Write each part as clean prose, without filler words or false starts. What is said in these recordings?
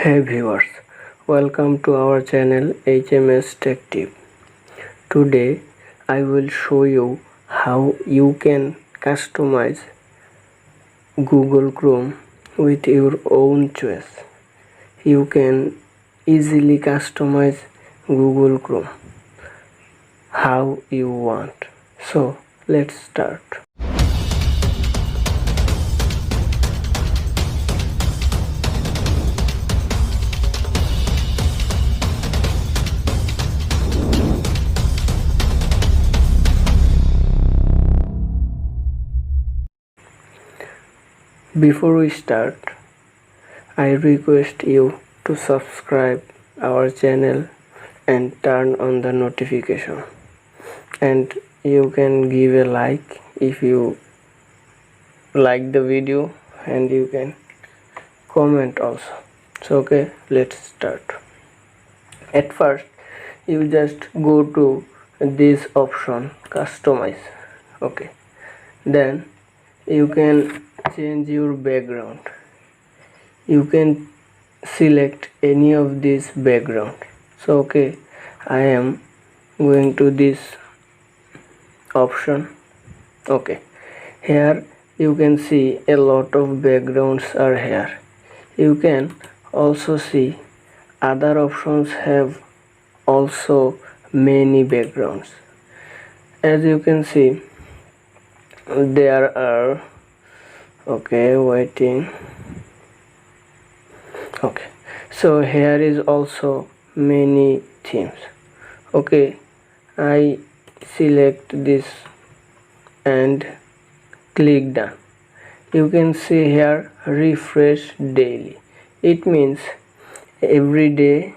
Hey viewers, welcome to our channel HMS Tech Tip. Today I will show you how you can customize Google Chrome with your own choice. You can easily customize Google Chrome how you want. So let's start. Before we start, I request you to subscribe our channel and turn on the notification, and you can give a like if you like the video, and you can comment also. So okay, let's start. At first you just go to this option, customize. Okay, then you can change your background. You can select any of this background. So okay, I am going to this option. Okay, here you can see a lot of backgrounds are here. You can also see other options have also many backgrounds. As you can see, there are waiting. Okay, so here is also many themes. Okay, I select this and click done. You can see here refresh daily. It means every day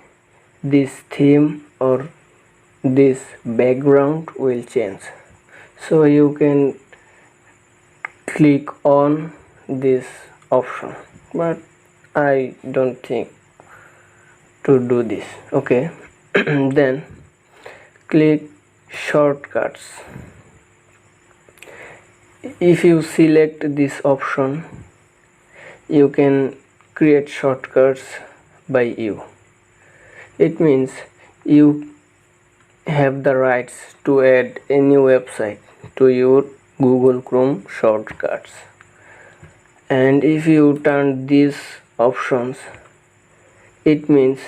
this theme or this background will change. So you can click on this option, but I don't think to do this. Okay, then click shortcuts. If you select this option, you can create shortcuts by you. It means you have the rights to add any website to your Google Chrome shortcuts. And if you turn these options, it means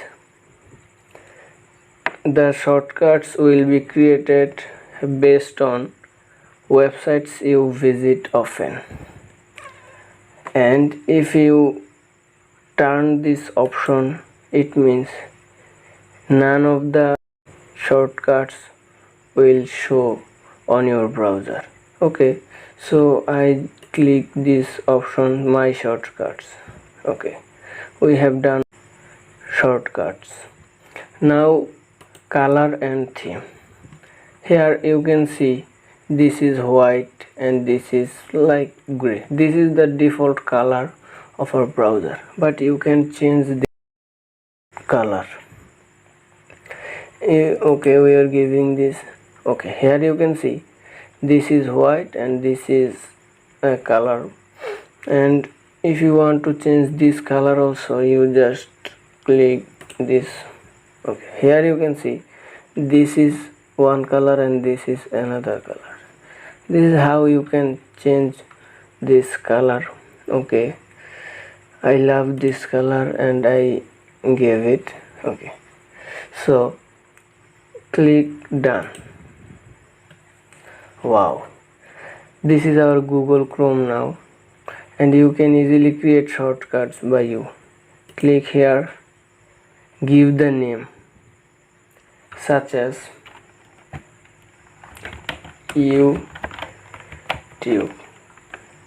the shortcuts will be created based on websites you visit often. And if you turn this option, it means none of the shortcuts will show on your browser. Okay, so I click this option, my shortcuts. Okay, we have done shortcuts. Now color and theme. Here you can see this is white and this is like gray. This is the default color of our browser, but you can change the color. Okay, we are giving this. Okay, here you can see this is white and this is a color, and if you want to change this color also, you just click this. Okay, here you can see this is one color and this is another color. This is how you can change this color. Okay, I love this color and I gave it. Okay, so click done. Wow, this is our Google Chrome now, and you can easily create shortcuts by you. Click here, give the name such as YouTube,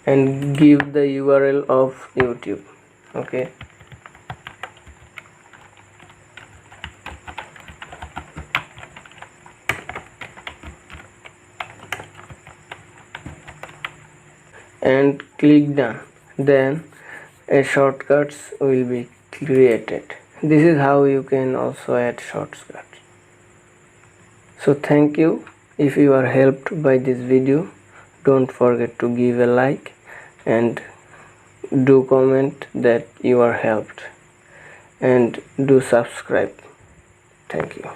and give the URL of YouTube. Okay, and click done. Then a shortcuts will be created. This is how you can also add shortcuts. So thank you. If you are helped by this video, don't forget to give a like and do comment that you are helped. and do subscribe. Thank you.